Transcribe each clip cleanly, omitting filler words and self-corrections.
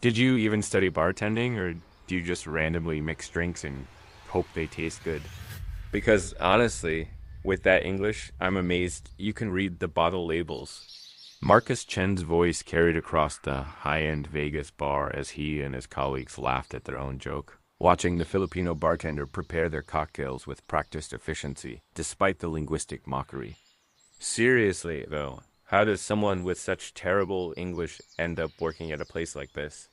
Did you even study bartending, or do you just randomly mix drinks and hope they taste good? Because honestly, with that English, I'm amazed you can read the bottle labels. Marcus Chen's voice carried across the high-end Vegas bar as he and his colleagues laughed at their own joke, watching the Filipino bartender prepare their cocktails with practiced efficiency, despite the linguistic mockery. Seriously, though, how does someone with such terrible English end up working at a place like this?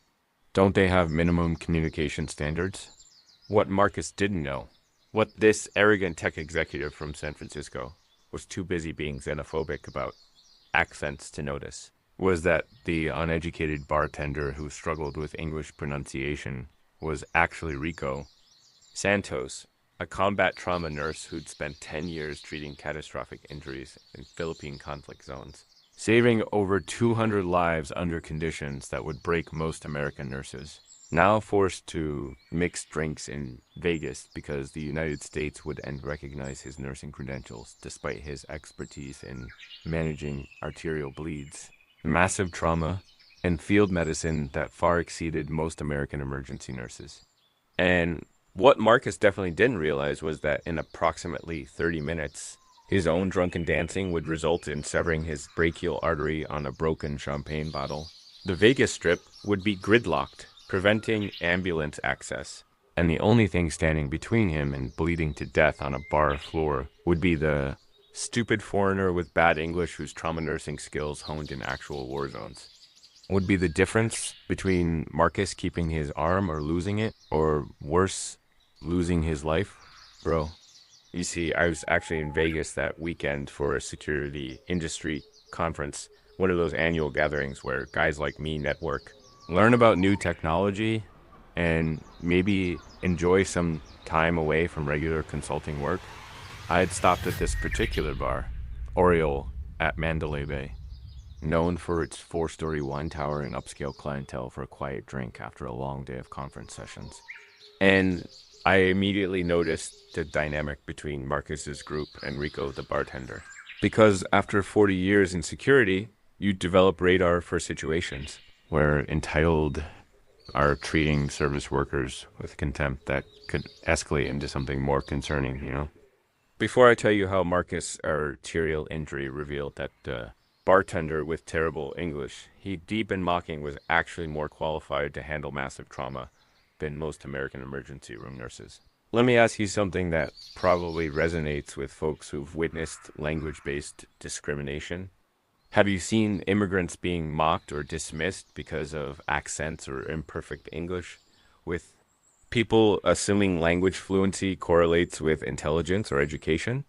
Don't they have minimum communication standards? What Marcus didn't know, what this arrogant tech executive from San Francisco was too busy being xenophobic about accents to notice, was that the uneducated bartender who struggled with English pronunciation was actually Rico Santos, a combat trauma nurse who'd spent 10 years treating catastrophic injuries in Philippine conflict zones, saving over 200 lives under conditions that would break most American nurses. Now forced to mix drinks in Vegas because the United States would end recognize his nursing credentials despite his expertise in managing arterial bleeds, massive trauma, and field medicine that far exceeded most American emergency nurses. And what Marcus definitely didn't realize was that in approximately 30 minutes, his own drunken dancing would result in severing his brachial artery on a broken champagne bottle. The Vegas Strip would be gridlocked, preventing ambulance access, and the only thing standing between him and bleeding to death on a bar floor would be the stupid foreigner with bad English whose trauma nursing skills honed in actual war zones. Would be the difference between Marcus keeping his arm or losing it, or worse, losing his life? Bro, you see, I was actually in Vegas that weekend for a security industry conference, one of those annual gatherings where guys like me network, learn about new technology, and maybe enjoy some time away from regular consulting work. I had stopped at this particular bar, Oriole, at Mandalay Bay, known for its four-story wine tower and upscale clientele for a quiet drink after a long day of conference sessions. And I immediately noticed the dynamic between Marcus's group and Rico, the bartender. Because after 40 years in security, you develop radar for situations where entitled are treating service workers with contempt that could escalate into something more concerning, you know? Before I tell you how Marcus' arterial injury revealed that the bartender with terrible English, he deep in mocking was actually more qualified to handle massive trauma than most American emergency room nurses. Let me ask you something that probably resonates with folks who've witnessed language-based discrimination. Have you seen immigrants being mocked or dismissed because of accents or imperfect English, with people assuming language fluency correlates with intelligence or education?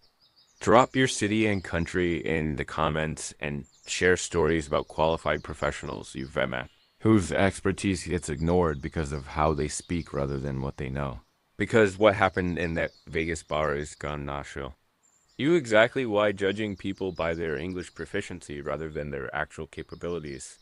Drop your city and country in the comments and share stories about qualified professionals you've met, whose expertise gets ignored because of how they speak rather than what they know. Because what happened in that Vegas bar is gone national. You exactly why judging people by their English proficiency rather than their actual capabilities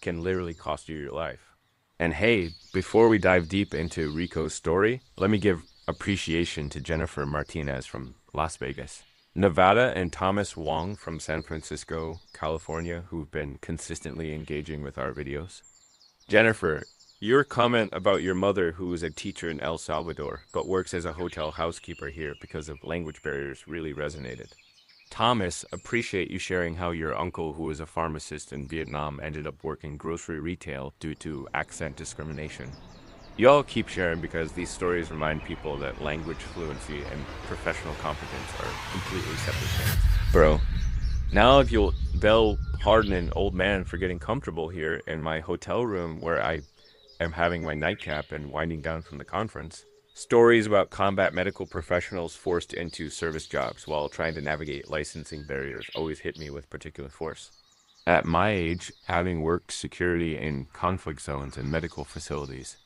can literally cost you your life. And hey, before we dive deep into Rico's story, let me give appreciation to Jennifer Martinez from Las Vegas, Nevada, and Thomas Wong from San Francisco, California, who've been consistently engaging with our videos. Jennifer, your comment about your mother who is a teacher in El Salvador but works as a hotel housekeeper here because of language barriers really resonated. Thomas, appreciate you sharing how your uncle who was a pharmacist in Vietnam ended up working grocery retail due to accent discrimination. Y'all keep sharing because these stories remind people that language fluency and professional competence are completely separate things. Bro, now if they'll pardon an old man for getting comfortable here in my hotel room where I am having my nightcap and winding down from the conference. Stories about combat medical professionals forced into service jobs while trying to navigate licensing barriers always hit me with particular force. At my age, having worked security in conflict zones and medical facilities,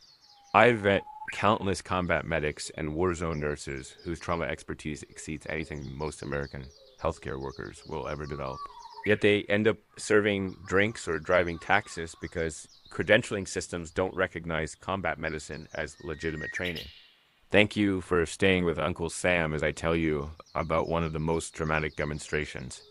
I've met countless combat medics and war zone nurses whose trauma expertise exceeds anything most American healthcare workers will ever develop. Yet they end up serving drinks or driving taxis because credentialing systems don't recognize combat medicine as legitimate training. Thank you for staying with Uncle Sam as I tell you about one of the most dramatic demonstrations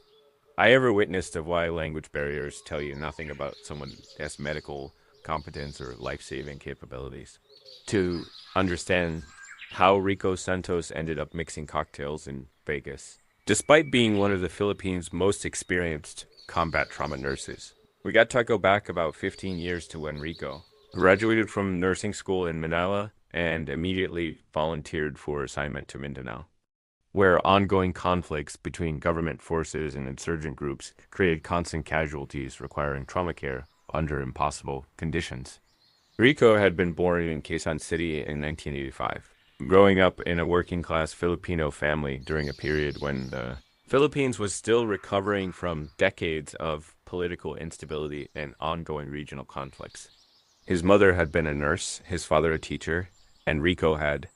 I ever witnessed of why language barriers tell you nothing about someone's medical competence or life-saving capabilities. To understand how Rico Santos ended up mixing cocktails in Vegas, despite being one of the Philippines' most experienced combat trauma nurses. We got to go back about 15 years to when Rico graduated from nursing school in Manila and immediately volunteered for assignment to Mindanao, where ongoing conflicts between government forces and insurgent groups created constant casualties requiring trauma care under impossible conditions. Rico had been born in Quezon City in 1985, growing up in a working-class Filipino family during a period when the Philippines was still recovering from decades of political instability and ongoing regional conflicts. His mother had been a nurse, his father a teacher, and Rico had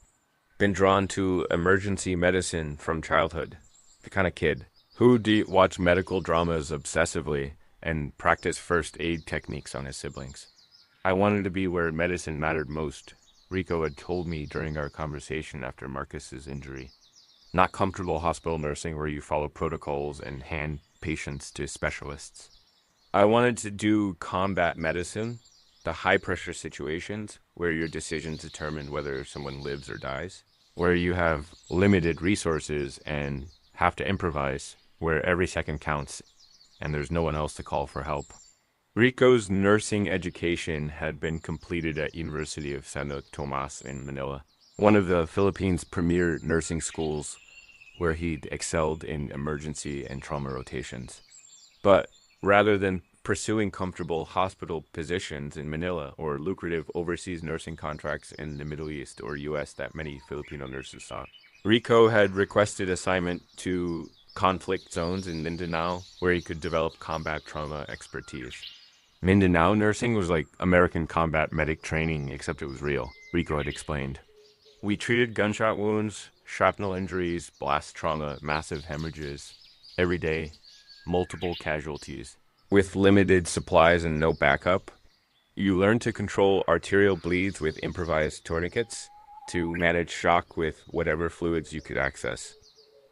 been drawn to emergency medicine from childhood. The kind of kid who would watch medical dramas obsessively and practice first aid techniques on his siblings. I wanted to be where medicine mattered most, Rico had told me during our conversation after Marcus's injury. Not comfortable hospital nursing where you follow protocols and hand patients to specialists. I wanted to do combat medicine, the high-pressure situations where your decisions determine whether someone lives or dies, where you have limited resources and have to improvise, where every second counts and there's no one else to call for help. Rico's nursing education had been completed at University of Santo Tomas in Manila, one of the Philippines' premier nursing schools where he'd excelled in emergency and trauma rotations. But rather than pursuing comfortable hospital positions in Manila or lucrative overseas nursing contracts in the Middle East or US that many Filipino nurses sought, Rico had requested assignment to conflict zones in Mindanao where he could develop combat trauma expertise. Mindanao nursing was like American combat medic training, except it was real, Rico had explained. We treated gunshot wounds, shrapnel injuries, blast trauma, massive hemorrhages, every day, multiple casualties. With limited supplies and no backup, you learn to control arterial bleeds with improvised tourniquets, to manage shock with whatever fluids you could access,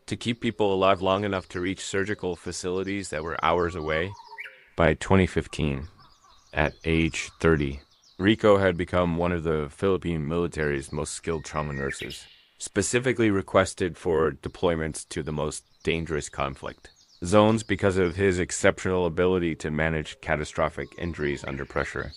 to keep people alive long enough to reach surgical facilities that were hours away. By 2015, at age 30, Rico had become one of the Philippine military's most skilled trauma nurses, specifically requested for deployments to the most dangerous conflict zones because of his exceptional ability to manage catastrophic injuries under pressure.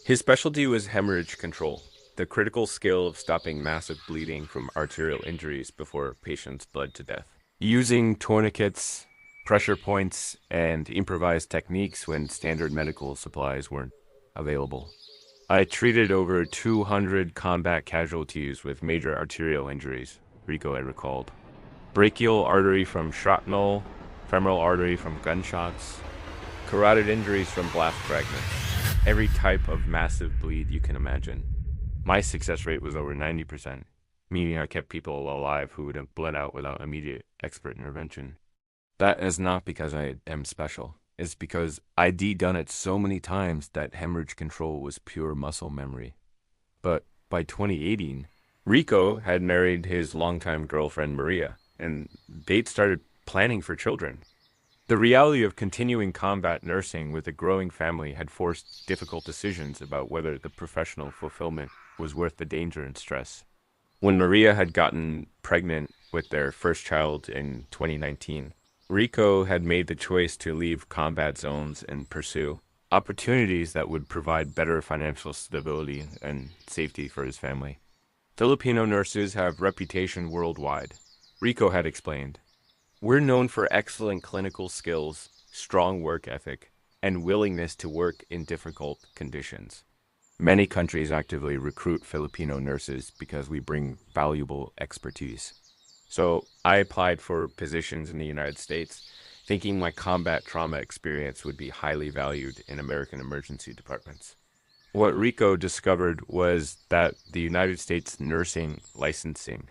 His specialty was hemorrhage control, the critical skill of stopping massive bleeding from arterial injuries before patients bled to death. Using tourniquets, pressure points, and improvised techniques when standard medical supplies weren't available. I treated over 200 combat casualties with major arterial injuries, Rico had recalled. Brachial artery from shrapnel, femoral artery from gunshots, carotid injuries from blast fragments, every type of massive bleed you can imagine. My success rate was over 90%, meaning I kept people alive who would have bled out without immediate expert intervention. That is not because I am special. It's because I'd done it so many times that hemorrhage control was pure muscle memory. But by 2018, Rico had married his longtime girlfriend Maria, and they'd started planning for children. The reality of continuing combat nursing with a growing family had forced difficult decisions about whether the professional fulfillment was worth the danger and stress. When Maria had gotten pregnant with their first child in 2019, Rico had made the choice to leave combat zones and pursue opportunities that would provide better financial stability and safety for his family. Filipino nurses have reputation worldwide, Rico had explained. We're known for excellent clinical skills, strong work ethic, and willingness to work in difficult conditions. Many countries actively recruit Filipino nurses because we bring valuable expertise. So I applied for positions in the United States, thinking my combat trauma experience would be highly valued in American emergency departments. What Rico discovered was that the United States nursing licensing,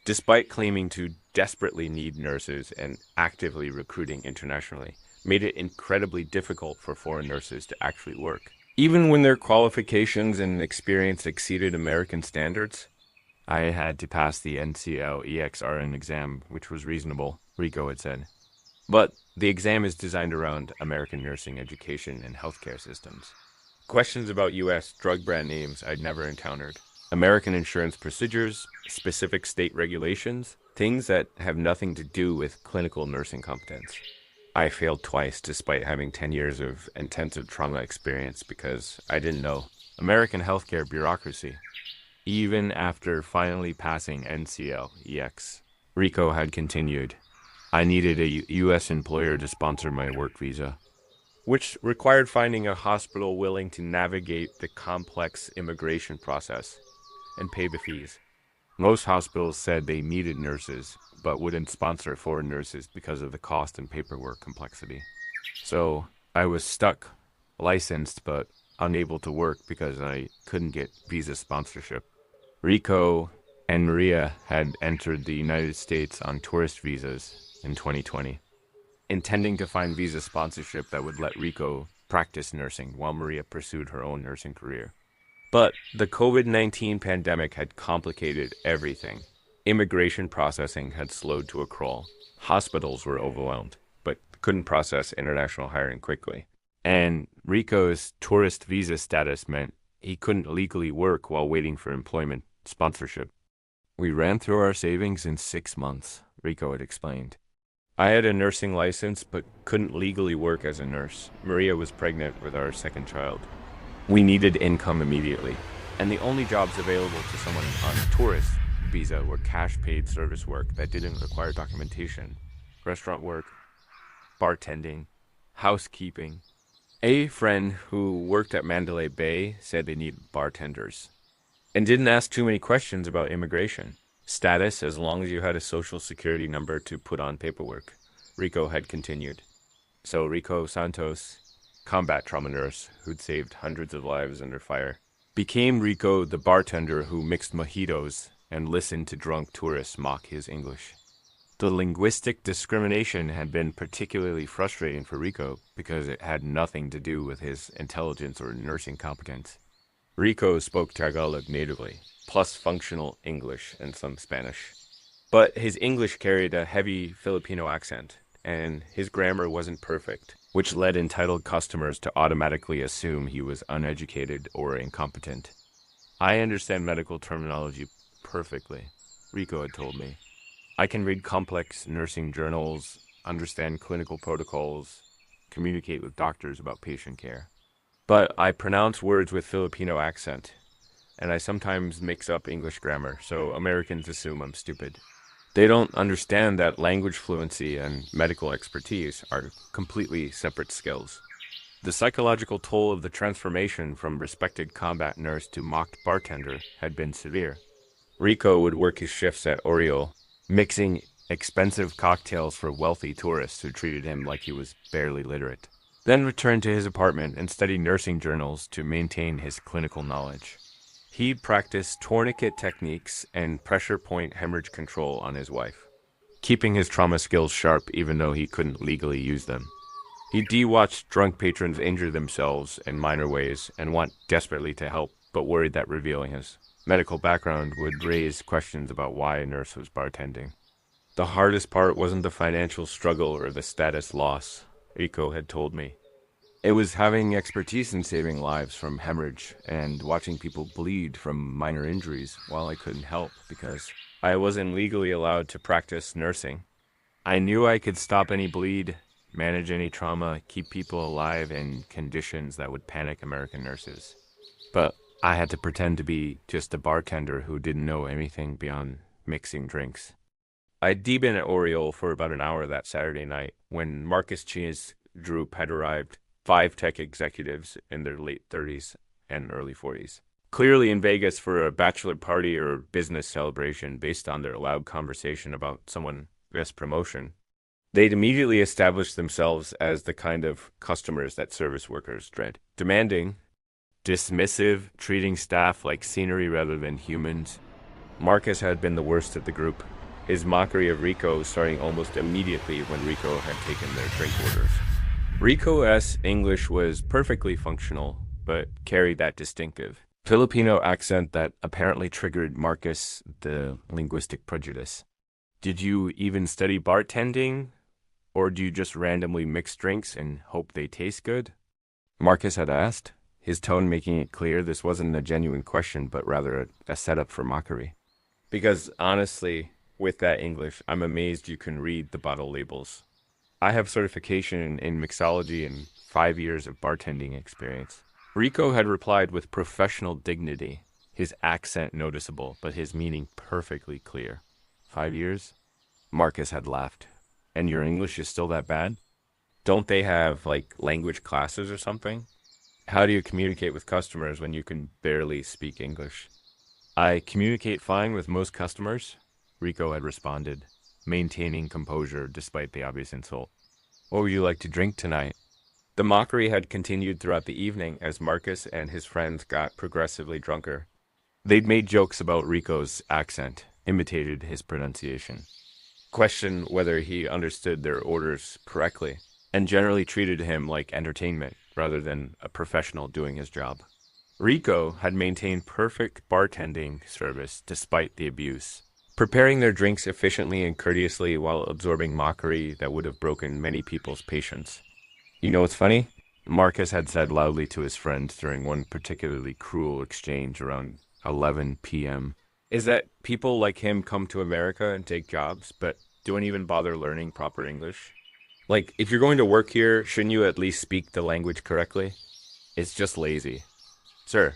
despite claiming to desperately need nurses and actively recruiting internationally, made it incredibly difficult for foreign nurses to actually work. Even when their qualifications and experience exceeded American standards, I had to pass the NCL EXRN exam, which was reasonable, Rico had said. But the exam is designed around American nursing education and healthcare systems. Questions about US drug brand names I'd never encountered. American insurance procedures, specific state regulations, things that have nothing to do with clinical nursing competence. I failed twice despite having 10 years of intensive trauma experience because I didn't know. American healthcare bureaucracy. Even after finally passing NCL EX, Rico had continued. I needed a US employer to sponsor my work visa, which required finding a hospital willing to navigate the complex immigration process and pay the fees. Most hospitals said they needed nurses, but wouldn't sponsor foreign nurses because of the cost and paperwork complexity. So I was stuck, licensed, but unable to work because I couldn't get visa sponsorship. Rico and Maria had entered the United States on tourist visas in 2020, intending to find visa sponsorship that would let Rico practice nursing while Maria pursued her own nursing career. But the COVID-19 pandemic had complicated everything. Immigration processing had slowed to a crawl. Hospitals were overwhelmed, but couldn't process international hiring quickly. And Rico's tourist visa status meant he couldn't legally work while waiting for employment sponsorship. We ran through our savings in 6 months, Rico had explained. I had a nursing license, but couldn't legally work as a nurse. Maria was pregnant with our second child. We needed income immediately, and the only jobs available to someone on a tourist visa were cash-paid service work that didn't require documentation, restaurant work, bartending, housekeeping. A friend who worked at Mandalay Bay said they needed bartenders, and didn't ask too many questions about immigration. Status as long as you had a social security number to put on paperwork, Rico had continued. So Rico Santos, combat trauma nurse who'd saved hundreds of lives under fire, became Rico the bartender who mixed mojitos and listened to drunk tourists mock his English. The linguistic discrimination had been particularly frustrating for Rico because it had nothing to do with his intelligence or nursing competence. Rico spoke Tagalog natively, plus functional English and some Spanish. But his English carried a heavy Filipino accent, and his grammar wasn't perfect, which led entitled customers to automatically assume he was uneducated or incompetent. I understand medical terminology perfectly, Rico had told me. I can read complex nursing journals, understand clinical protocols, communicate with doctors about patient care. But I pronounce words with Filipino accent, and I sometimes mix up English grammar, so Americans assume I'm stupid. They don't understand that language fluency and medical expertise are completely separate skills. The psychological toll of the transformation from respected combat nurse to mocked bartender had been severe. Rico would work his shifts at Oriole, mixing expensive cocktails for wealthy tourists who treated him like he was barely literate, then return to his apartment and study nursing journals to maintain his clinical knowledge. He'd practice tourniquet techniques and pressure point hemorrhage control on his wife, keeping his trauma skills sharp even though he couldn't legally use them. He'd watch drunk patrons injure themselves in minor ways and want desperately to help, but worried that revealing his medical background would raise questions about why a nurse was bartending. The hardest part wasn't the financial struggle or the status loss, Rico had told me. It was having expertise in saving lives from hemorrhage and watching people bleed from minor injuries while I couldn't help because I wasn't legally allowed to practice nursing. I knew I could stop any bleed, manage any trauma, keep people alive in conditions that would panic American nurses. But I had to pretend to be just a bartender who didn't know anything beyond mixing drinks. I'd been at Oriole for about an hour that Saturday night when Marcus Chia's group had arrived, 5 tech executives in their late 30s and early 40s. Clearly in Vegas for a bachelor party or business celebration based on their loud conversation about someone's promotion. They'd immediately established themselves as the kind of customers that service workers dread. Demanding, dismissive, treating staff like scenery rather than humans. Marcus had been the worst of the group, his mockery of Rico starting almost immediately when Rico had taken their drink orders. Rico's English was perfectly functional, but carried that distinctive Filipino accent that apparently triggered Marcus the linguistic prejudice. Did you even study bartending? Or do you just randomly mix drinks and hope they taste good? Marcus had asked. his tone making it clear this wasn't a genuine question, but rather a setup for mockery. Because honestly, with that English, I'm amazed you can read the bottle labels. I have certification in mixology and 5 years of bartending experience. Rico had replied with professional dignity, his accent noticeable, but his meaning perfectly clear. 5 years? Marcus had laughed. And your English is still that bad? Don't they have, like, language classes or something? How do you communicate with customers when you can barely speak English? I communicate fine with most customers, Rico had responded, maintaining composure despite the obvious insult. What would you like to drink tonight? The mockery had continued throughout the evening as Marcus and his friends got progressively drunker. They'd made jokes about Rico's accent, imitated his pronunciation, questioned whether he understood their orders correctly, and generally treated him like entertainment rather than a professional doing his job. Rico had maintained perfect bartending service despite the abuse, preparing their drinks efficiently and courteously while absorbing mockery that would have broken many people's patience. You know what's funny? Marcus had said loudly to his friend during one particularly cruel exchange around 11 p.m. is that people like him come to America and take jobs, but don't even bother learning proper English. Like, if you're going to work here, shouldn't you at least speak the language correctly? It's just lazy. Sir,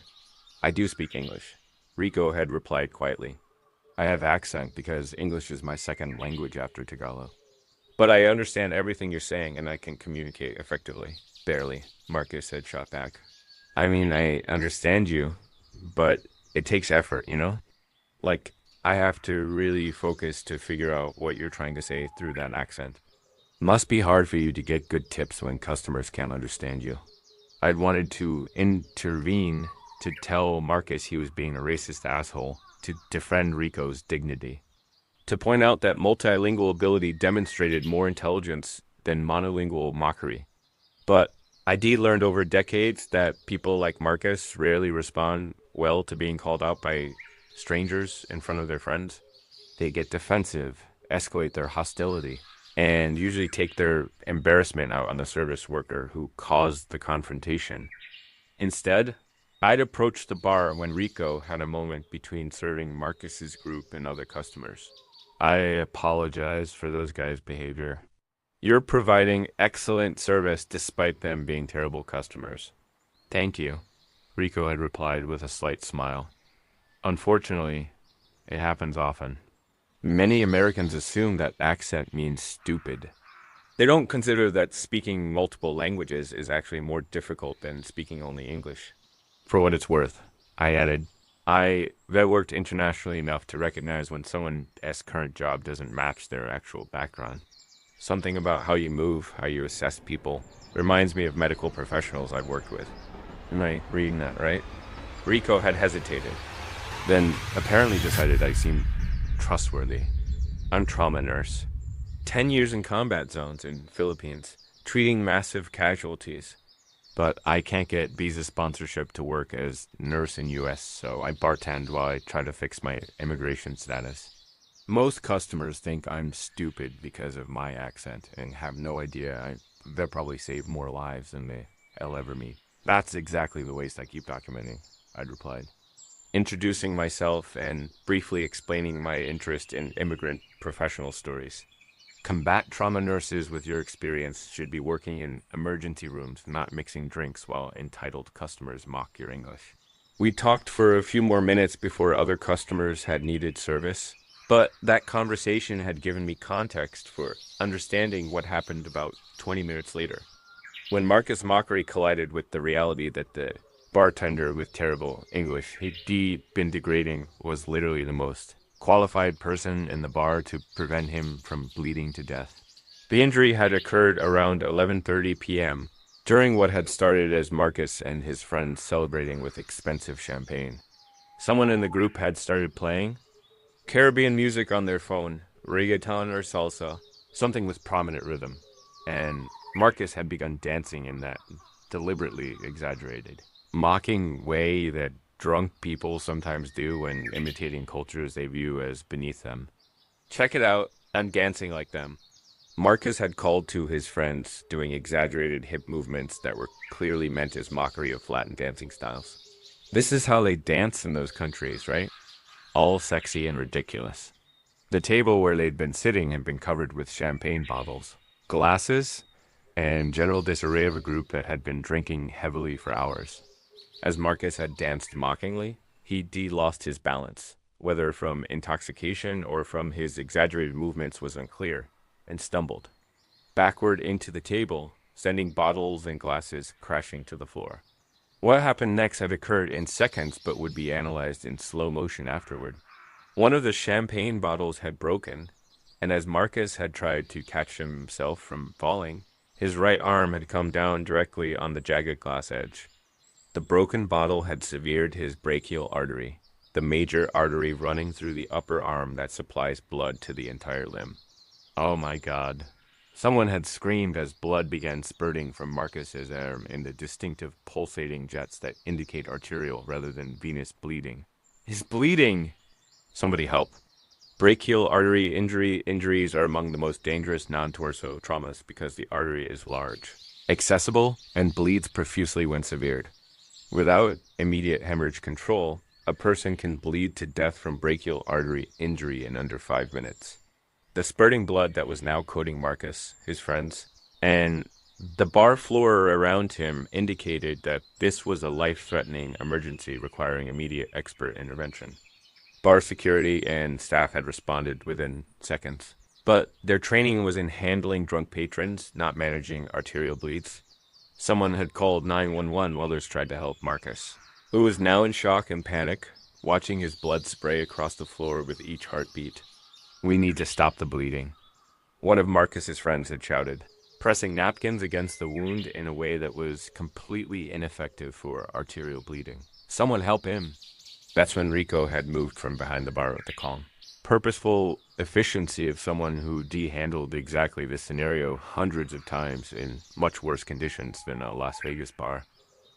I do speak English, Rico had replied quietly. I have accent because English is my second language after Tagalog. But I understand everything you're saying and I can communicate effectively. Barely, Marcus had shot back. I mean, I understand you, but it takes effort, you know? Like, I have to really focus to figure out what you're trying to say through that accent. Must be hard for you to get good tips when customers can't understand you. I'd wanted to intervene to tell Marcus he was being a racist asshole, to defend Rico's dignity, to point out that multilingual ability demonstrated more intelligence than monolingual mockery. But ID learned over decades that people like Marcus rarely respond well to being called out by strangers in front of their friends. They get defensive, escalate their hostility, and usually take their embarrassment out on the service worker who caused the confrontation. Instead, I'd approached the bar when Rico had a moment between serving Marcus's group and other customers. I apologize for those guys' behavior. You're providing excellent service despite them being terrible customers. Thank you, Rico had replied with a slight smile. Unfortunately, it happens often. Many Americans assume that accent means stupid. They don't consider that speaking multiple languages is actually more difficult than speaking only English. For what it's worth, I added, I've worked internationally enough to recognize when someone's current job doesn't match their actual background. Something about how you move, how you assess people, reminds me of medical professionals I've worked with. Am I reading that right? Rico had hesitated, then apparently decided I seemed trustworthy. I'm trauma nurse. 10 years in combat zones in Philippines, treating massive casualties. But I can't get visa sponsorship to work as nurse in US, so I bartend while I try to fix my immigration status. Most customers think I'm stupid because of my accent and have no idea they'll probably save more lives than they'll ever meet. That's exactly the waste I keep documenting, I'd replied, introducing myself and briefly explaining my interest in immigrant professional stories. Combat trauma nurses with your experience should be working in emergency rooms, not mixing drinks while entitled customers mock your English. We talked for a few more minutes before other customers had needed service, but that conversation had given me context for understanding what happened about 20 minutes later, when Marcus' mockery collided with the reality that the bartender with terrible English he'd been degrading was literally the most qualified person in the bar to prevent him from bleeding to death. The injury had occurred around 11:30 p.m., during what had started as Marcus and his friends celebrating with expensive champagne. Someone in the group had started playing Caribbean music on their phone, reggaeton or salsa, something with prominent rhythm, and Marcus had begun dancing in that deliberately exaggerated, mocking way that drunk people sometimes do when imitating cultures they view as beneath them. Check it out, I'm dancing like them. Marcus had called to his friends, doing exaggerated hip movements that were clearly meant as mockery of Latin dancing styles. This is how they dance in those countries, right? All sexy and ridiculous. The table where they'd been sitting had been covered with champagne bottles, glasses, and general disarray of a group that had been drinking heavily for hours. As Marcus had danced mockingly, he lost his balance, whether from intoxication or from his exaggerated movements was unclear, and stumbled backward into the table, sending bottles and glasses crashing to the floor. What happened next had occurred in seconds but would be analyzed in slow motion afterward. One of the champagne bottles had broken, and as Marcus had tried to catch himself from falling, his right arm had come down directly on the jagged glass edge. The broken bottle had severed his brachial artery, the major artery running through the upper arm that supplies blood to the entire limb. Oh my God. Someone had screamed as blood began spurting from Marcus's arm in the distinctive pulsating jets that indicate arterial rather than venous bleeding. He's bleeding! Somebody help. Brachial artery injuries are among the most dangerous non-torso traumas because the artery is large, accessible, and bleeds profusely when severed. Without immediate hemorrhage control, a person can bleed to death from brachial artery injury in under 5 minutes. The spurting blood that was now coating Marcus, his friends, and the bar floor around him indicated that this was a life-threatening emergency requiring immediate expert intervention. Bar security and staff had responded within seconds, but their training was in handling drunk patrons, not managing arterial bleeds. Someone had called 911 while others tried to help Marcus, who was now in shock and panic, watching his blood spray across the floor with each heartbeat. "We need to stop the bleeding," one of Marcus's friends had shouted, pressing napkins against the wound in a way that was completely ineffective for arterial bleeding. "Someone help him." That's when Rico had moved from behind the bar with the calm, purposeful efficiency of someone who handled exactly this scenario hundreds of times in much worse conditions than a Las Vegas bar.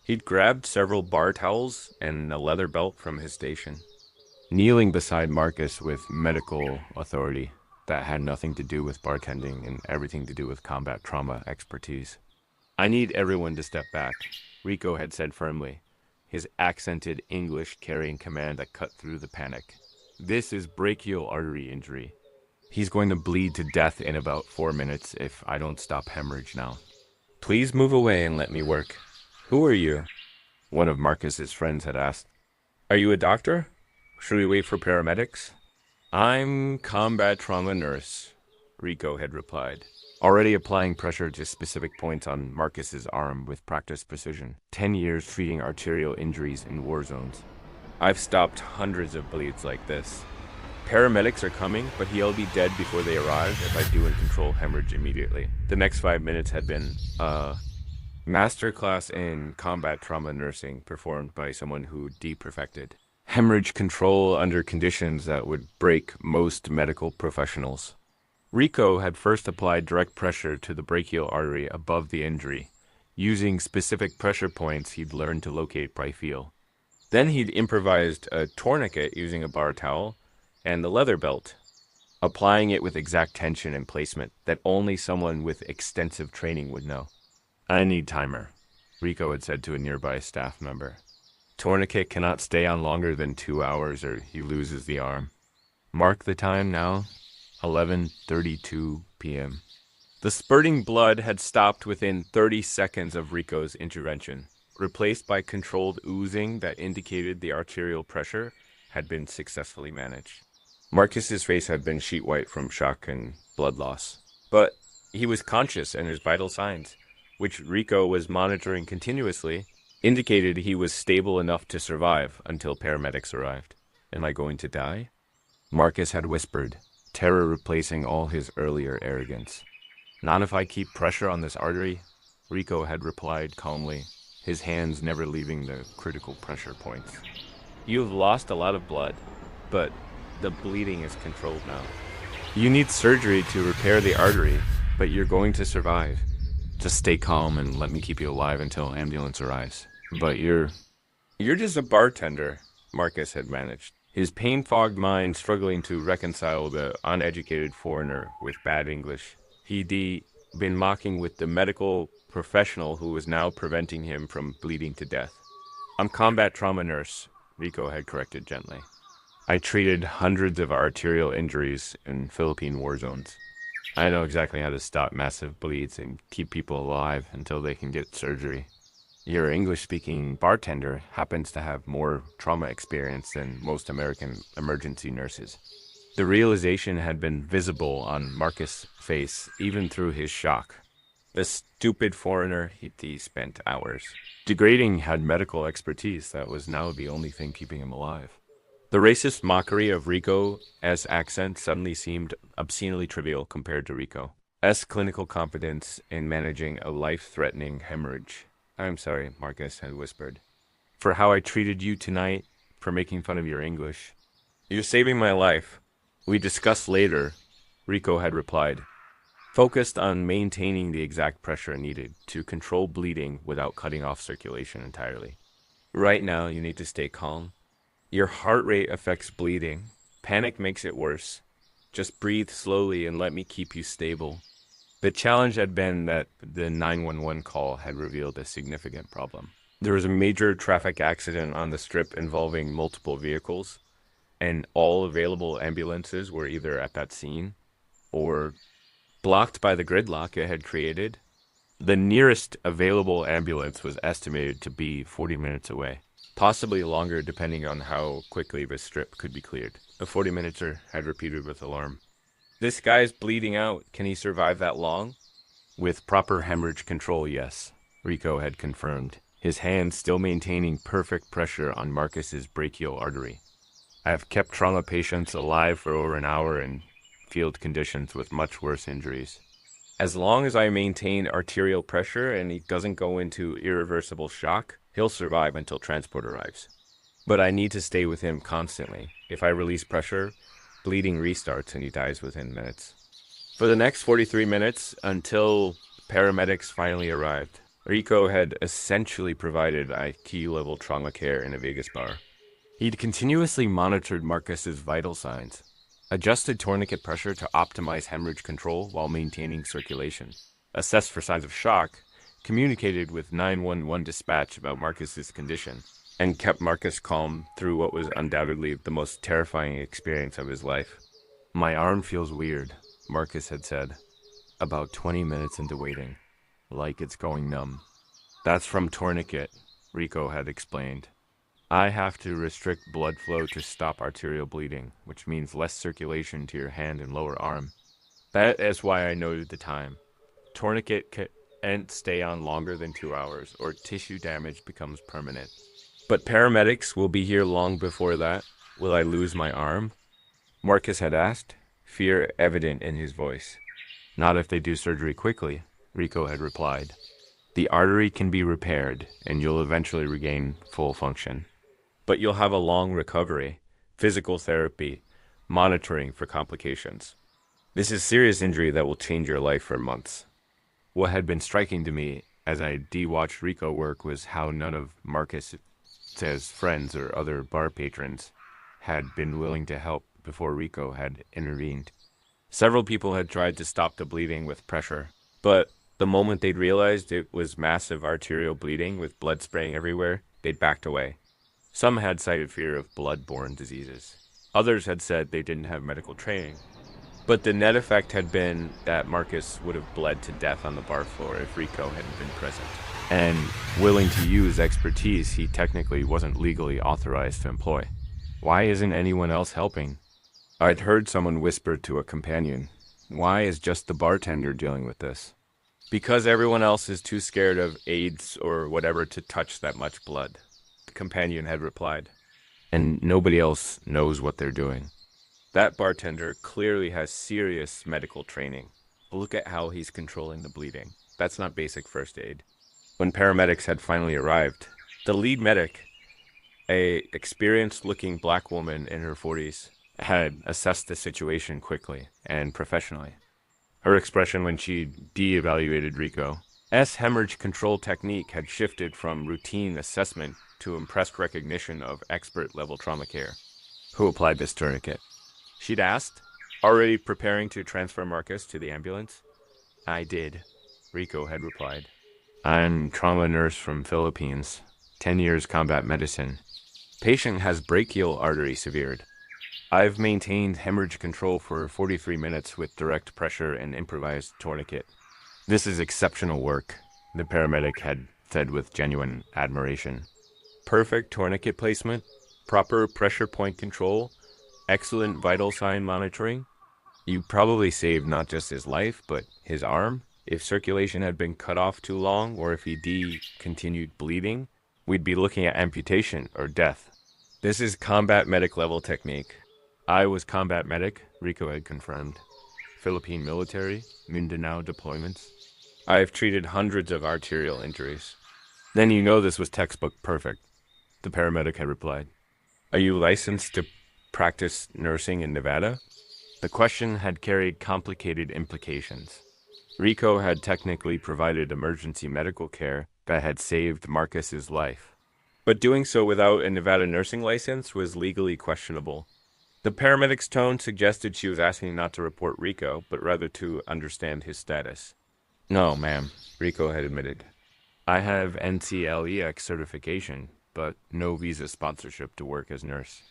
He'd grabbed several bar towels and a leather belt from his station, kneeling beside Marcus with medical authority that had nothing to do with bartending and everything to do with combat trauma expertise. "I need everyone to step back," Rico had said firmly, his accented English carrying command that cut through the panic. "This is brachial artery injury. He's going to bleed to death in about 4 minutes if I don't stop hemorrhage now. Please move away and let me work." "Who are you?" one of Marcus's friends had asked. "Are you a doctor? Should we wait for paramedics?" "I'm combat trauma nurse," Rico had replied, already applying pressure to specific points on Marcus's arm with practiced precision. 10 years treating arterial injuries in war zones. "I've stopped hundreds of bleeds like this. Paramedics are coming, but he'll be dead before they arrive if I do and control hemorrhage immediately." The next 5 minutes had been, masterclass in combat trauma nursing performed by someone who deprefected hemorrhage control under conditions that would break most medical professionals. Rico had first applied direct pressure to the brachial artery above the injury, using specific pressure points he'd learned to locate by feel. Then he'd improvised a tourniquet using a bar towel and the leather belt, applying it with exact tension and placement that only someone with extensive training would know. "I need timer," Rico had said to a nearby staff member. "Tourniquet cannot stay on longer than 2 hours or he loses the arm. Mark the time now, 11:32 p.m. The spurting blood had stopped within 30 seconds of Rico's intervention, replaced by controlled oozing that indicated the arterial pressure had been successfully managed. Marcus's face had been sheet white from shock and blood loss, but he was conscious and his vital signs, which Rico was monitoring continuously, indicated he was stable enough to survive until paramedics arrived. "Am I going to die?" Marcus had whispered, terror replacing all his earlier arrogance. "Not if I keep pressure on this artery," Rico had replied calmly, his hands never leaving the critical pressure points. "You've lost a lot of blood, but the bleeding is controlled now. You need surgery to repair the artery, but you're going to survive. Just stay calm and let me keep you alive until ambulance arrives." "But you're just a bartender," Marcus had managed, his pain-fogged mind struggling to reconcile the uneducated foreigner with bad English. He'd been mocking with the medical professional who was now preventing him from bleeding to death. I'm combat trauma nurse, Rico had corrected gently. I treated hundreds of arterial injuries in Philippine war zones. I know exactly how to stop massive bleeds and keep people alive until they can get surgery. Your English-speaking bartender happens to have more trauma experience than most American emergency nurses. The realization had been visible on Marcus' face even through his shock. The stupid foreigner, he spent hours degrading, had medical expertise that was now the only thing keeping him alive. The racist mockery of Rico's accent suddenly seemed obscenely trivial compared to Rico's clinical competence in managing a life-threatening hemorrhage. I'm sorry, Marcus had whispered, for how I treated you tonight, for making fun of your English. You're saving my life. We discuss later, Rico had replied, focused on maintaining the exact pressure needed to control bleeding without cutting off circulation entirely. Right now, you need to stay calm. Your heart rate affects bleeding. Panic makes it worse. Just breathe slowly and let me keep you stable. The challenge had been that the 911 call had revealed a significant problem. There was a major traffic accident on the strip involving multiple vehicles, and all available ambulances were either at that scene or blocked by the gridlock it had created. The nearest available ambulance was estimated to be 40 minutes away. Possibly longer depending on how quickly the strip could be cleared. A 40-minuter had repeated with alarm. This guy's bleeding out. Can he survive that long? With proper hemorrhage control, yes, Rico had confirmed, his hand still maintaining perfect pressure on Marcus's brachial artery. I have kept trauma patients alive for over an hour in field conditions with much worse injuries. As long as I maintain arterial pressure and he doesn't go into irreversible shock, he'll survive until transport arrives. But I need to stay with him constantly. If I release pressure, bleeding restarts and he dies within minutes. For the next 43 minutes, until paramedics finally arrived, Rico had essentially provided IQ-level trauma care in a Vegas bar. He'd continuously monitored Marcus's vital signs, adjusted tourniquet pressure to optimize hemorrhage control while maintaining circulation, assessed for signs of shock, communicated with 911 dispatch about Marcus's condition, and kept Marcus calm through what was undoubtedly the most terrifying experience of his life. My arm feels weird, Marcus had said, about 20 minutes into waiting, like it's going numb. That's from Tourniquet, Rico had explained. I have to restrict blood flow to stop arterial bleeding, which means less circulation to your hand and lower arm. That is why I noted the time. Tourniquet can't stay on longer than 2 hours, or tissue damage becomes permanent. But paramedics will be here long before that. Will I lose my arm? Marcus had asked, fear evident in his voice. Not if they do surgery quickly, Rico had replied. The artery can be repaired, and you'll eventually regain full function. But you'll have a long recovery, physical therapy, monitoring for complications. This is serious injury that will change your life for months. What had been striking to me as I de-watched Rico work was how none of Marcus's friends or other bar patrons had been willing to help before Rico had intervened. Several people had tried to stop the bleeding with pressure, but the moment they'd realized it was massive arterial bleeding with blood spraying everywhere, they'd backed away. Some had cited fear of blood-borne diseases. Others had said they didn't have medical training. But the net effect had been that Marcus would have bled to death on the bar floor if Rico hadn't been present. And willing to use expertise he technically wasn't legally authorized to employ. Why isn't anyone else helping? I'd heard someone whisper to a companion, why is just the bartender dealing with this? Because everyone else is too scared of AIDS or whatever to touch that much blood, the companion had replied. And nobody else knows what they're doing. That bartender clearly has serious medical training. Look at how he's controlling the bleeding. That's not basic first aid. When paramedics had finally arrived, the lead medic, a experienced-looking black woman in her 40s, had assessed the situation quickly and professionally. Her expression when she de-evaluated Rico's hemorrhage control technique had shifted from routine assessment to impressed recognition of expert-level trauma care. Who applied this tourniquet? She'd asked, already preparing to transfer Marcus to the ambulance. I did, Rico had replied. I'm trauma nurse from Philippines. 10 years combat medicine. Patient has brachial artery severed. I've maintained hemorrhage control for 43 minutes with direct pressure and improvised tourniquet. This is exceptional work, the paramedic had said with genuine admiration. Perfect tourniquet placement, proper pressure point control, excellent vital sign monitoring. You probably saved not just his life, but his arm. If circulation had been cut off too long, or if he continued bleeding, we'd be looking at amputation or death. This is combat medic level technique. I was combat medic, Rico had confirmed. Philippine military, Mindanao deployments. I've treated hundreds of arterial injuries. Then you know this was textbook perfect, the paramedic had replied. Are you licensed to practice nursing in Nevada? The question had carried complicated implications. Rico had technically provided emergency medical care that had saved Marcus's life. But doing so without a Nevada nursing license was legally questionable. The paramedic's tone suggested she was asking not to report Rico, but rather to understand his status. No, ma'am, Rico had admitted. I have NCLEX certification, but no visa sponsorship to work as nurse.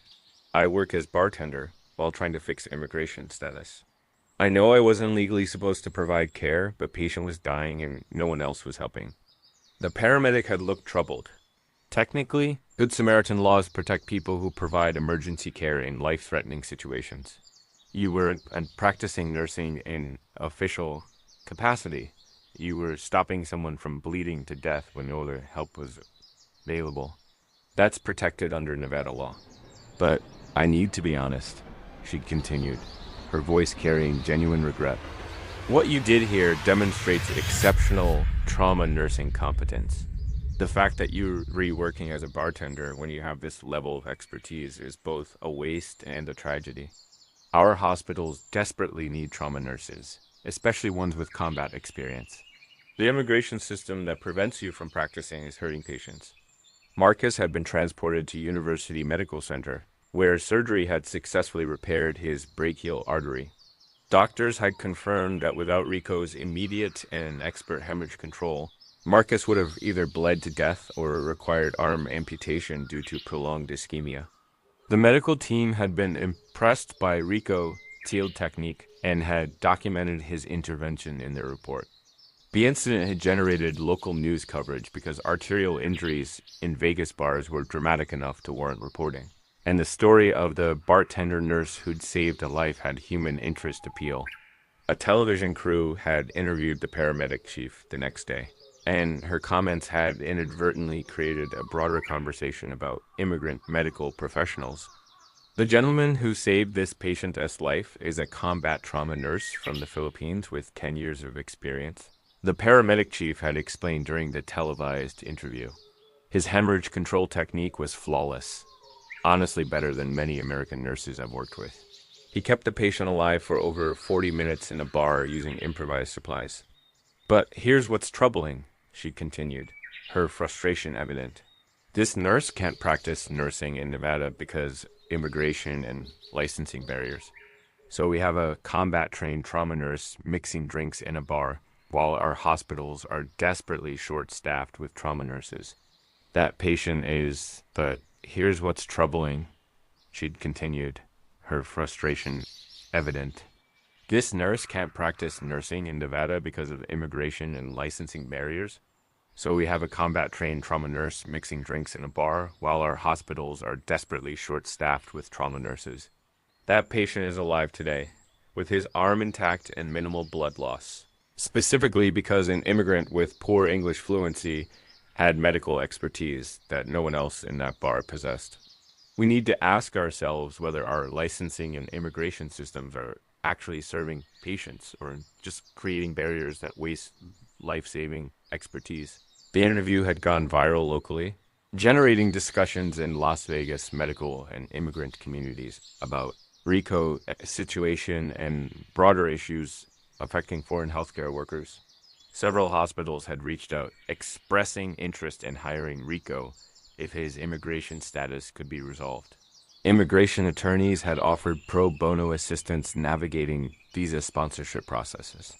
I work as bartender while trying to fix immigration status. I know I wasn't legally supposed to provide care, but patient was dying and no one else was helping. The paramedic had looked troubled. Technically, Good Samaritan laws protect people who provide emergency care in life-threatening situations. You were practicing nursing in official capacity. You were stopping someone from bleeding to death when no other help was available. That's protected under Nevada law. But I need to be honest, she continued, her voice carrying genuine regret. What you did here demonstrates exceptional trauma nursing competence. The fact that you're reworking as a bartender when you have this level of expertise is both a waste and a tragedy. Our hospitals desperately need trauma nurses, especially ones with combat experience. The immigration system that prevents you from practicing is hurting patients. Marcus had been transported to University Medical Center, where surgery had successfully repaired his brachial artery. Doctors had confirmed that without Rico's immediate and expert hemorrhage control, Marcus would have either bled to death or required arm amputation due to prolonged ischemia. The medical team had been impressed by Rico's field technique and had documented his intervention in their report. The incident had generated local news coverage because arterial injuries in Vegas bars were dramatic enough to warrant reporting. And the story of the bartender nurse who'd saved a life had human interest appeal. A television crew had interviewed the paramedic chief the next day, and her comments had inadvertently created a broader conversation about immigrant medical professionals. The gentleman who saved this patient's life is a combat trauma nurse from the Philippines with 10 years of experience. The paramedic chief had explained during the televised interview. His hemorrhage control technique was flawless. Honestly better than many American nurses I've worked with. He kept the patient alive for over 40 minutes in a bar using improvised supplies. But here's what's troubling, she continued, her frustration evident. This nurse can't practice nursing in Nevada because immigration and licensing barriers. So we have a combat-trained trauma nurse mixing drinks in a bar while our hospitals are desperately short-staffed with trauma nurses. That patient is, but here's what's troubling, she'd continued, her frustration evident. This nurse can't practice nursing in Nevada because of immigration and licensing barriers. So we have a combat-trained trauma nurse mixing drinks in a bar while our hospitals are desperately short-staffed with trauma nurses. That patient is alive today, with his arm intact and minimal blood loss. Specifically because an immigrant with poor English fluency had medical expertise that no one else in that bar possessed. We need to ask ourselves whether our licensing and immigration systems are actually serving patients or just creating barriers that waste life-saving expertise. The interview had gone viral locally, generating discussions in Las Vegas medical and immigrant communities about Rico's situation and broader issues affecting foreign healthcare workers. Several hospitals had reached out, expressing interest in hiring Rico if his immigration status could be resolved. Immigration attorneys had offered pro bono assistance navigating visa sponsorship processes.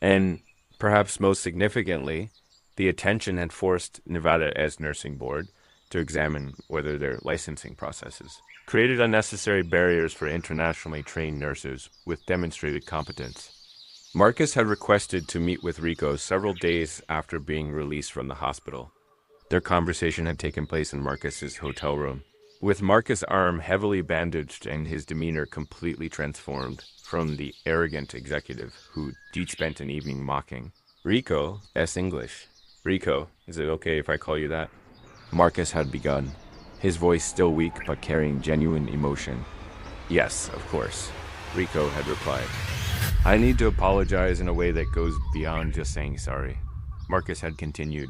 And Perhaps most significantly, the attention had forced Nevada as nursing board to examine whether their licensing processes created unnecessary barriers for internationally trained nurses with demonstrated competence. Marcus had requested to meet with Rico several days after being released from the hospital. Their conversation had taken place in Marcus's hotel room, with Marcus' arm heavily bandaged and his demeanor completely transformed from the arrogant executive who he'd spent an evening mocking. Rico, S. English. Rico, is it okay if I call you that? Marcus had begun, his voice still weak but carrying genuine emotion. Yes, of course, Rico had replied. I need to apologize in a way that goes beyond just saying sorry. Marcus had continued.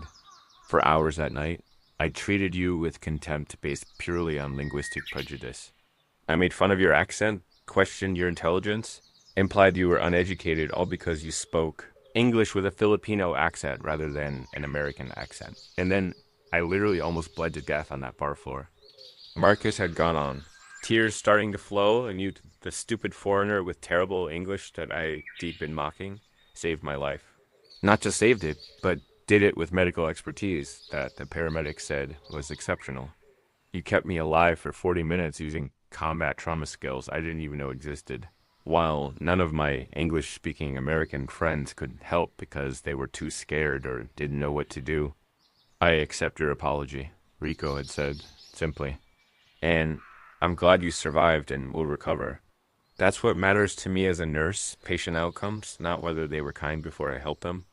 For hours that night, I treated you with contempt based purely on linguistic prejudice. I made fun of your accent, questioned your intelligence, implied you were uneducated all because you spoke English with a Filipino accent rather than an American accent. And then I literally almost bled to death on that bar floor. Marcus had gone on, tears starting to flow, and you, the stupid foreigner with terrible English that I deep in mocking, saved my life. Not just saved it, but did it with medical expertise that the paramedic said was exceptional. You kept me alive for 40 minutes using combat trauma skills I didn't even know existed, while none of my English-speaking American friends could help because they were too scared or didn't know what to do. I accept your apology, Rico had said, simply. And I'm glad you survived and will recover. That's what matters to me as a nurse, patient outcomes, not whether they were kind before I helped them.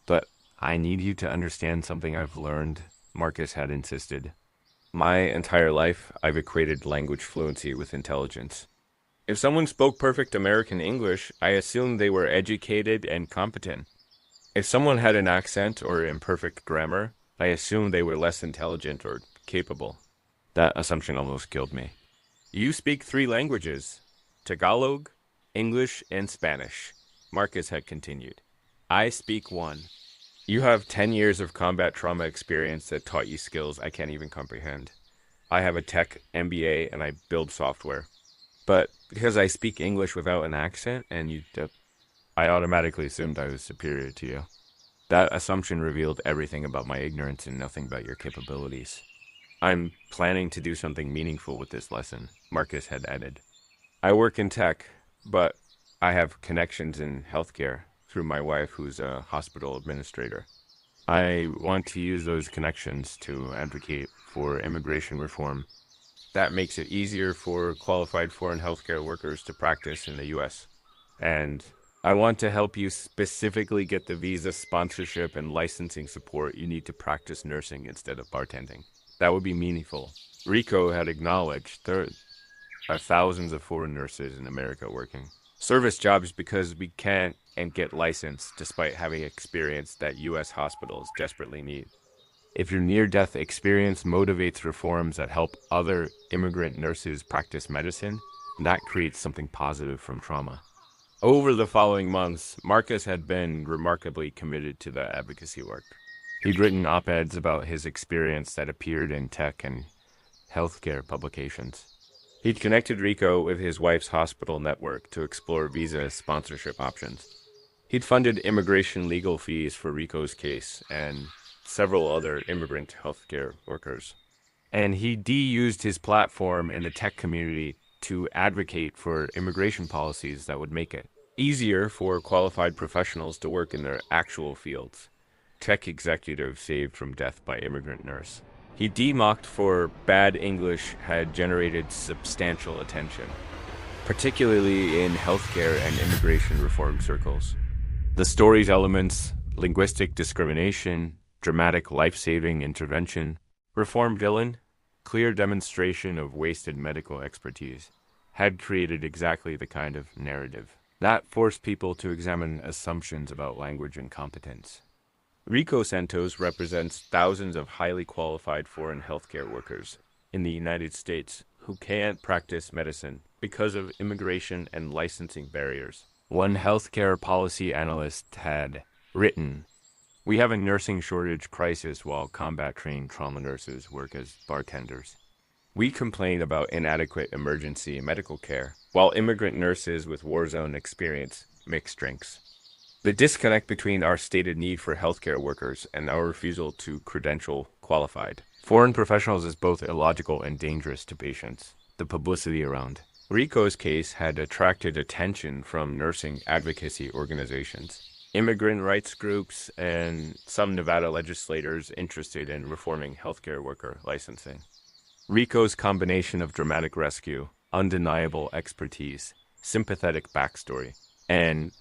But I need you to understand something I've learned, Marcus had insisted. My entire life, I've equated language fluency with intelligence. If someone spoke perfect American English, I assumed they were educated and competent. If someone had an accent or imperfect grammar, I assumed they were less intelligent or capable. That assumption almost killed me. You speak 3 languages, Tagalog, English, and Spanish, Marcus had continued. I speak 1. You have 10 years of combat trauma experience that taught you skills I can't even comprehend. I have a tech MBA and I build software. But because I speak English without an accent and I automatically assumed I was superior to you. That assumption revealed everything about my ignorance and nothing about your capabilities. I'm planning to do something meaningful with this lesson, Marcus had added. I work in tech, but I have connections in healthcare through my wife, who's a hospital administrator. I want to use those connections to advocate for immigration reform. That makes it easier for qualified foreign healthcare workers to practice in the U.S. And I want to help you specifically get the visa sponsorship and licensing support you need to practice nursing instead of bartending. That would be meaningful. Rico had acknowledged there are thousands of foreign nurses in America working service jobs because we can't and get licensed despite having experience that U.S. hospitals desperately need. If your near-death experience motivates reforms that help other immigrant nurses practice medicine, that creates something positive from trauma. Over the following months, Marcus had been remarkably committed to the advocacy work. He'd written op-eds about his experience that appeared in tech and healthcare publications. He'd connected Rico with his wife's hospital network to explore visa sponsorship options. He'd funded immigration legal fees for Rico's case and several other immigrant healthcare workers. And he de-used his platform in the tech community to advocate for immigration policies that would make it easier for qualified professionals to work in their actual fields. Tech executive saved from death by immigrant nurse. He democked for bad English had generated substantial attention, particularly in healthcare and immigration reform circles. The story's elements, linguistic discrimination, dramatic life-saving intervention, reform villain, clear demonstration of wasted medical expertise, had created exactly the kind of narrative that forced people to examine assumptions about language and competence. Rico Santos represents thousands of highly qualified foreign healthcare workers in the United States who can't practice medicine because of immigration and licensing barriers. One healthcare policy analyst had written, "We have a nursing shortage crisis while combat-trained trauma nurses work as bartenders. We complain about inadequate emergency medical care, while immigrant nurses with war zone experience mix drinks." The disconnect between our stated need for healthcare workers and our refusal to credential qualified foreign professionals is both illogical and dangerous to patients. The publicity around Rico's case had attracted attention from nursing advocacy organizations, immigrant rights groups, and some Nevada legislators interested in reforming healthcare worker licensing. Rico's combination of dramatic rescue, undeniable expertise, sympathetic backstory, and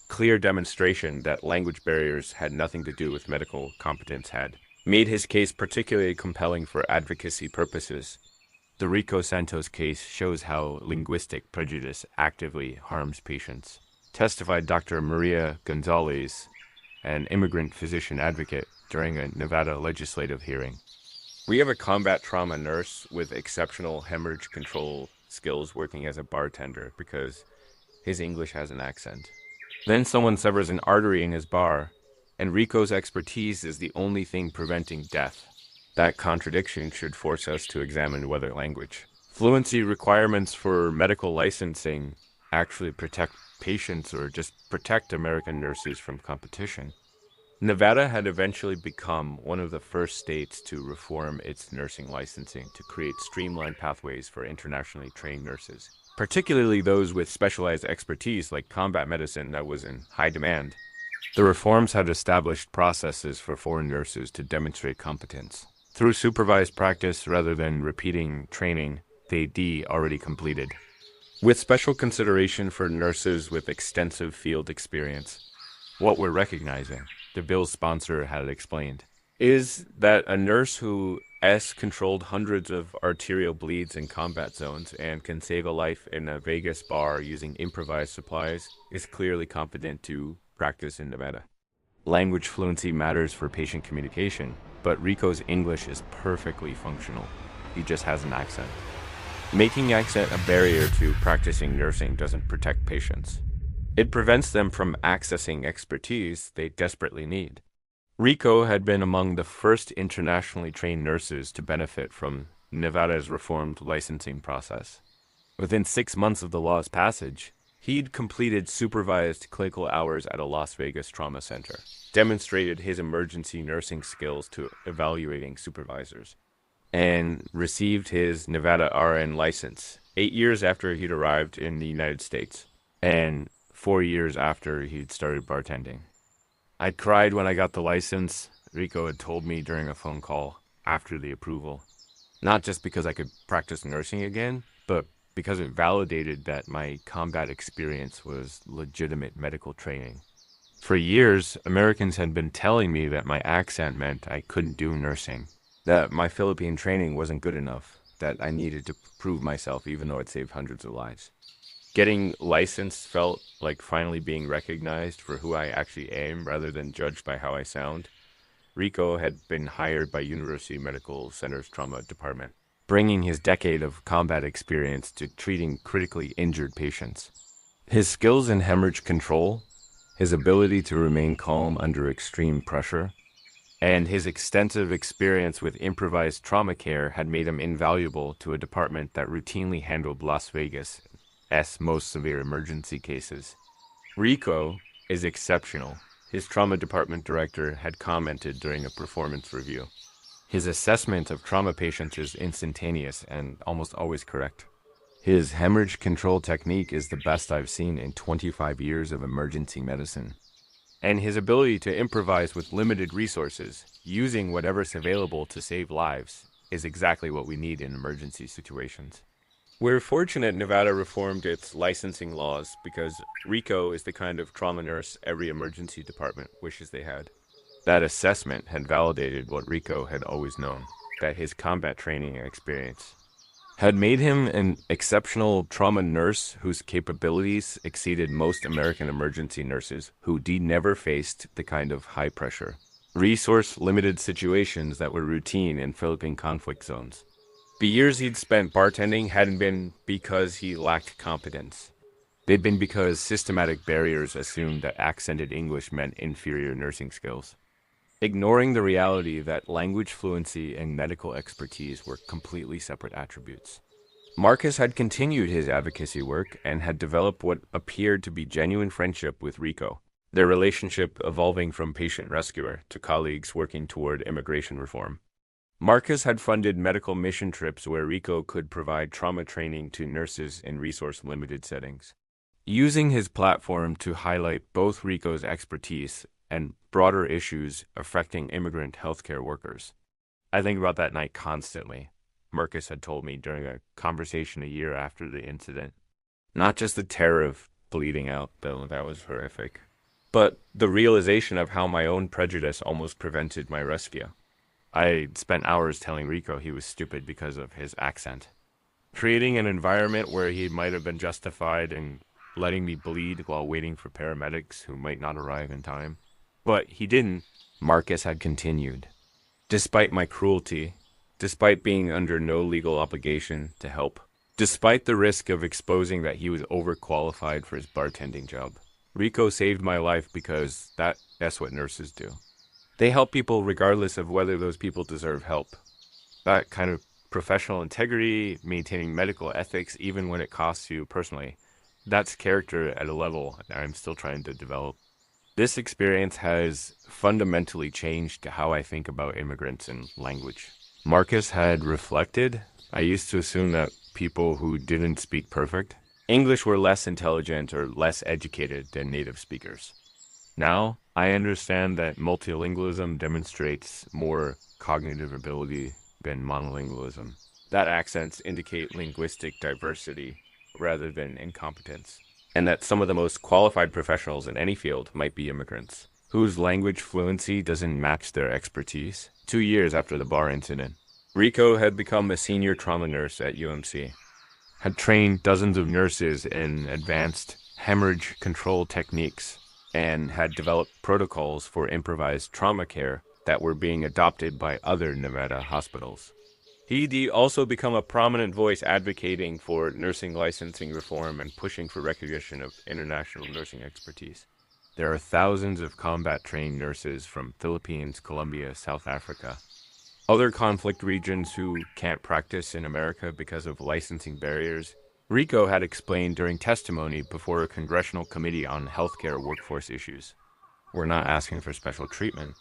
clear demonstration that language barriers had nothing to do with medical competence had made his case particularly compelling for advocacy purposes. The Rico Santos case shows how linguistic prejudice actively harms patients, testified Dr. Maria Gonzalez, an immigrant physician advocate, during a Nevada legislative hearing. We have a combat trauma nurse with exceptional hemorrhage control skills working as a bartender because his English has an accent. Then someone severs an artery in his bar, and Rico's expertise is the only thing preventing death. That contradiction should force us to examine whether language fluency requirements for medical licensing actually protect patients or just protect American nurses from competition. Nevada had eventually become one of the first states to reform its nursing licensing to create streamlined pathways for internationally trained nurses, particularly those with specialized expertise like combat medicine that was in high demand. The reforms had established processes for foreign nurses to demonstrate competence through supervised practice rather than repeating training they'd already completed. With special consideration for nurses with extensive field experience, what we're recognizing, the bill's sponsor had explained, is that a nurse who controlled hundreds of arterial bleeds in combat zones and can save a life in a Vegas bar using improvised supplies is clearly competent to practice in Nevada. Language fluency matters for patient communication, but Rico's English is perfectly functional. He just has an accent. Making accent a barrier to practicing nursing doesn't protect patients. It prevents them from accessing expertise they desperately need. Rico had been among the first internationally trained nurses to benefit from Nevada's reformed licensing process. Within 6 months of the law's passage, he'd completed supervised clinical hours at a Las Vegas trauma center, demonstrated his emergency nursing skills to evaluating supervisors, and received his Nevada RN license 8 years after he'd arrived in the United States, and 4 years after he'd started bartending. I'd cried when I got the license, Rico had told me during a phone call after the approval. Not just because I could practice nursing again, but because it validated that my combat experience was legitimate medical training. For years, Americans had been telling me that my accent meant I couldn't do nursing, that my Philippine training wasn't good enough, that I needed to prove myself even though it saved hundreds of lives. Getting licensed felt like finally being recognized for who I actually am rather than judged by how I sound. Rico had been hired by University Medical Center's trauma department, bringing his decade of combat experience to treating critically injured patients. His skills in hemorrhage control, his ability to remain calm under extreme pressure, and his extensive experience with improvised trauma care had made him invaluable to a department that routinely handled Las Vegas' most severe emergency cases. Rico is exceptional, his trauma department director had commented during a performance review. His assessment of trauma patients is instantaneous and almost always correct. His hemorrhage control technique is the best I've seen in 25 years of emergency medicine. And his ability to improvise with limited resources, using whatever's available to save lives, is exactly what we need in emergency situations. We're fortunate Nevada reformed its licensing laws because Rico is the kind of trauma nurse every emergency department wishes they had. That assessment had validated what Rico had always known, that his combat training and experience had made him an exceptional trauma nurse whose capabilities exceeded most American emergency nurses who never faced the kind of high-pressure, resource-limited situations that were routine in Philippine conflict zones. The years he'd spent bartending hadn't been because he lacked competence. They'd been because systematic barriers assumed that accented English meant inferior nursing skills, ignoring the reality that language fluency and medical expertise were completely separate attributes. Marcus had continued his advocacy work and had developed what appeared to be genuine friendship with Rico. their relationship evolving from patient rescuer to colleagues working toward immigration reform. Marcus had funded medical mission trips where Rico could provide trauma training to nurses in resource-limited settings, using his platform to highlight both Rico's expertise and broader issues affecting immigrant healthcare workers. I think about that night constantly, Marcus had told me during a conversation a year after the incident. Not just the terror of bleeding out, though that was horrific, but the realization of how my own prejudice almost prevented my rescue. I spent hours telling Rico he was stupid because of his accent, creating an environment where he might have been justified in letting me bleed while waiting for paramedics who might not arrive in time. But he didn't. Marcus had continued. Despite my cruelty, despite being under no legal obligation to help, despite the risk of exposing that he was overqualified for his bartending job, Rico saved my life because that's what nurses do. They help people regardless of whether those people deserve help. That kind of professional integrity, maintaining medical ethics, even when it costs you personally, that's character at a level that I'm still trying to develop. This experience has fundamentally changed how I think about immigrants and language. Marcus had reflected. I used to assume that people who didn't speak perfect English were less intelligent or less educated than native speakers. Now, I understand that multilingualism demonstrates more cognitive ability than monolingualism. That accents indicate linguistic diversity rather than incompetence, and that some of the most qualified professionals in any field might be immigrants, whose language fluency doesn't match their expertise. 2 years after the bar incident, Rico had become a senior trauma nurse at UMC, had trained dozens of nurses in advanced hemorrhage control techniques, and had developed protocols for improvised trauma care that were being adopted by other Nevada hospitals. He'd also become a prominent voice advocating for nursing licensing reform and pushing for recognition of international nursing expertise. There are thousands of combat-trained nurses from Philippines, Colombia, South Africa, other conflict regions who can't practice in America because of licensing barriers. Rico had explained during testimony before a congressional committee on healthcare workforce issues. We're not asking for special treatment.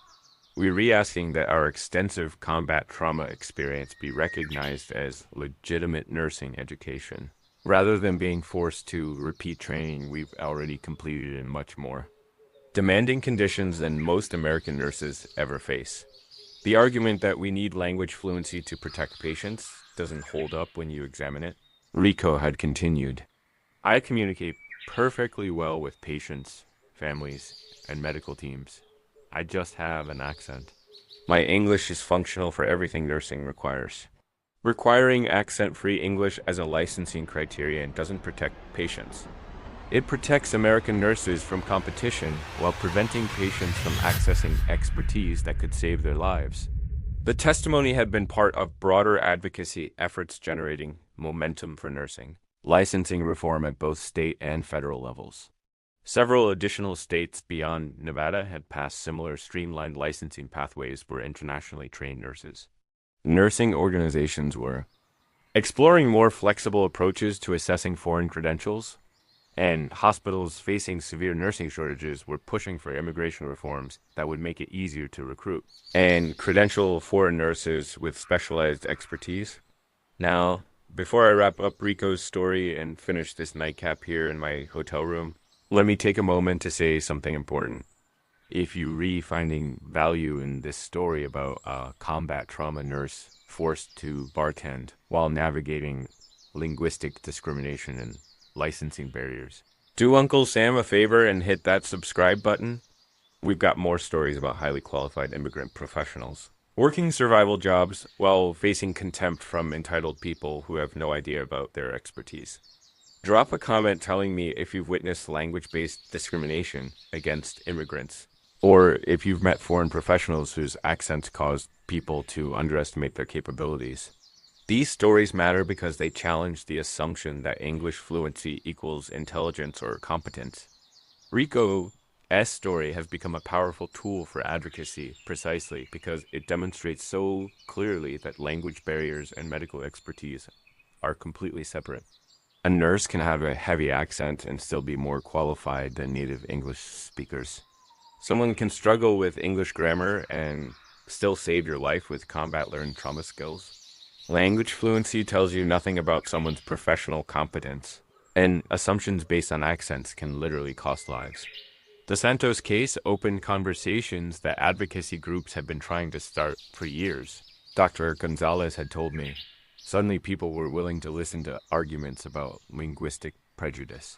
We're re-asking that our extensive combat trauma experience be recognized as legitimate nursing education, rather than being forced to repeat training we've already completed and much more. Demanding conditions than most American nurses ever face. The argument that we need language fluency to protect patients doesn't hold up when you examine it. Rico had continued. I communicate perfectly well with patients, families, and medical teams. I just have an accent. My English is functional for everything nursing requires. Requiring accent-free English as a licensing criterion doesn't protect patients. It protects American nurses from competition while preventing patients from accessing expertise that could save their lives. The testimony had been part of broader advocacy efforts generating momentum for nursing, licensing reform at both state and federal levels. Several additional states beyond Nevada had passed similar streamlined licensing pathways for internationally trained nurses. Nursing organizations were exploring more flexible approaches to assessing foreign credentials, and hospitals facing severe nursing shortages were pushing for immigration reforms that would make it easier to recruit and credential foreign nurses with specialized expertise. Now, before I wrap up Rico's story and finish this nightcap here in my hotel room, let me take a moment to say something important. If you're finding value in this story about a combat trauma nurse forced to bartend while navigating linguistic discrimination and licensing barriers, do Uncle Sam a favor and hit that subscribe button. We've got more stories about highly qualified immigrant professionals working survival jobs while facing contempt from entitled people who have no idea about their expertise. Drop a comment telling me if you've witnessed language-based discrimination against immigrants, or if you've met foreign professionals whose accents cause people to underestimate their capabilities. These stories matter because they challenge the assumption that English fluency equals intelligence or competence. Rico's story has become a powerful tool for advocacy precisely because it demonstrates so clearly that language barriers and medical expertise are completely separate. A nurse can have a heavy accent and still be more qualified than native English speakers. Someone can struggle with English grammar and still save your life with combat learned trauma skills. Language fluency tells you nothing about someone's professional competence, and assumptions based on accents can literally cost lives. The Santos case opened conversations that advocacy groups had been trying to start for years. Dr. Gonzalez had told me. Suddenly people were willing to listen to arguments about linguistic prejudice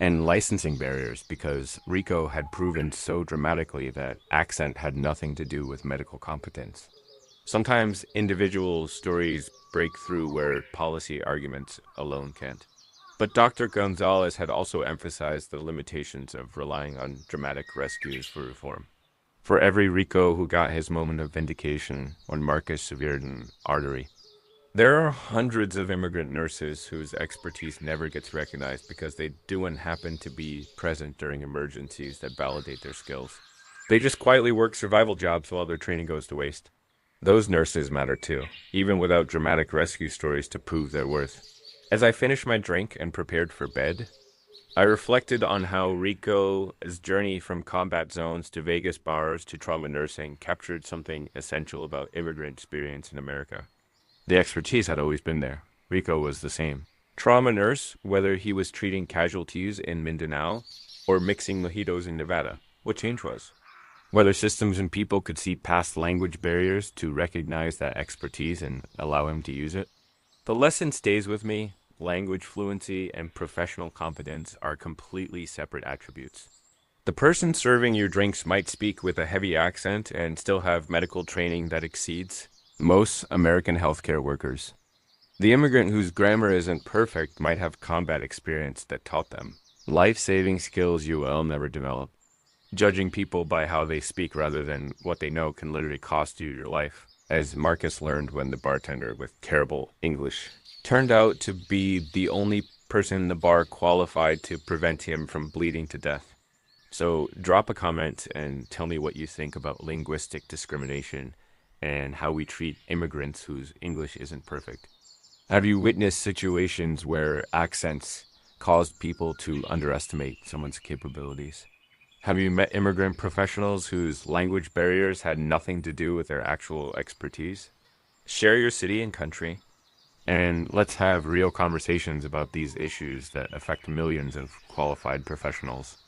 and licensing barriers because Rico had proven so dramatically that accent had nothing to do with medical competence. Sometimes individual stories break through where policy arguments alone can't. But Dr. Gonzalez had also emphasized the limitations of relying on dramatic rescues for reform. For every Rico who got his moment of vindication when Marcus severed an artery, there are hundreds of immigrant nurses whose expertise never gets recognized because they don't happen to be present during emergencies that validate their skills. They just quietly work survival jobs while their training goes to waste. Those nurses matter too, even without dramatic rescue stories to prove their worth. As I finished my drink and prepared for bed, I reflected on how Rico's journey from combat zones to Vegas bars to trauma nursing captured something essential about immigrant experience in America. The expertise had always been there. Rico was the same. Trauma nurse, whether he was treating casualties in Mindanao or mixing mojitos in Nevada, what change was? Whether systems and people could see past language barriers to recognize that expertise and allow him to use it. The lesson stays with me. Language fluency and professional competence are completely separate attributes. The person serving your drinks might speak with a heavy accent and still have medical training that exceeds most American healthcare workers. The immigrant whose grammar isn't perfect might have combat experience that taught them life-saving skills you will never develop. Judging people by how they speak rather than what they know can literally cost you your life, as Marcus learned when the bartender with terrible English turned out to be the only person in the bar qualified to prevent him from bleeding to death. So drop a comment and tell me what you think about linguistic discrimination and how we treat immigrants whose English isn't perfect. Have you witnessed situations where accents caused people to underestimate someone's capabilities? Have you met immigrant professionals whose language barriers had nothing to do with their actual expertise? Share your city and country, and let's have real conversations about these issues that affect millions of qualified professionals.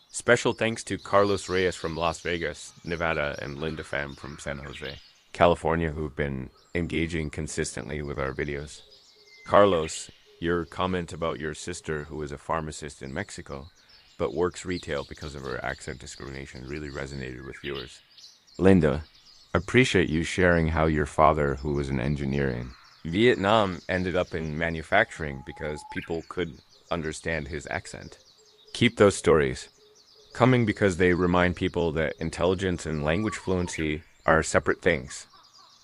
Special thanks to Carlos Reyes from Las Vegas, Nevada, and Linda Pham from San Jose, California, who've been engaging consistently with our videos. Carlos, your comment about your sister who is a pharmacist in Mexico but works retail because of her accent discrimination really resonated with viewers. Linda, appreciate you sharing how your father, who was an engineer in Vietnam, ended up in manufacturing because people could understand his accent. Keep those stories coming because they remind people that intelligence and language fluency are separate things.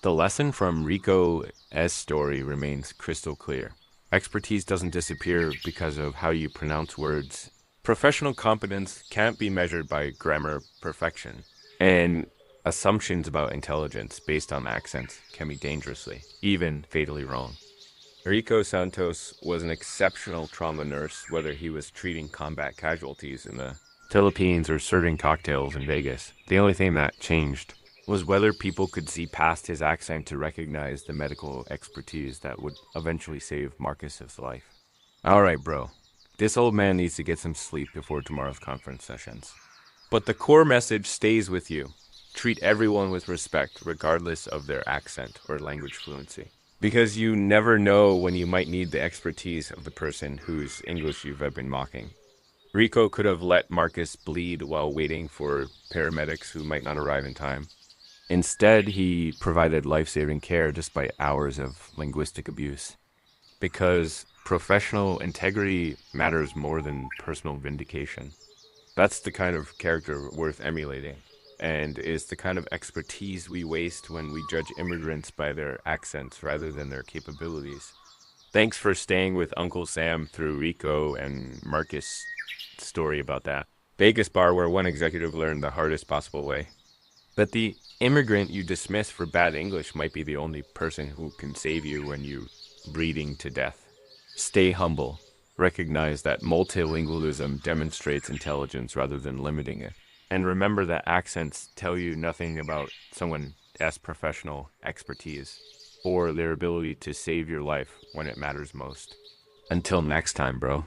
The lesson from Rico's story remains crystal clear. Expertise doesn't disappear because of how you pronounce words. Professional competence can't be measured by grammar perfection, and assumptions about intelligence based on accents can be dangerously, even fatally wrong. Rico Santos was an exceptional trauma nurse, whether he was treating combat casualties in the Philippines or serving cocktails in Vegas. The only thing that changed was whether people could see past his accent to recognize the medical expertise that would eventually save Marcus's life. All right, bro. This old man needs to get some sleep before tomorrow's conference sessions. But the core message stays with you. Treat everyone with respect, regardless of their accent or language fluency. Because you never know when you might need the expertise of the person whose English you've been mocking. Rico could have let Marcus bleed while waiting for paramedics who might not arrive in time. Instead, he provided life-saving care despite hours of linguistic abuse. Because professional integrity matters more than personal vindication. That's the kind of character worth emulating, and is the kind of expertise we waste when we judge immigrants by their accents rather than their capabilities. Thanks for staying with Uncle Sam through Rico and Marcus' story about that Vegas bar where one executive learned the hardest possible way. But the immigrant you dismiss for bad English might be the only person who can save you when you're bleeding to death. Stay humble. Recognize that multilingualism demonstrates intelligence rather than limiting it. And remember that accents tell you nothing about someone's professional expertise or their ability to save your life when it matters most. Until next time, bro.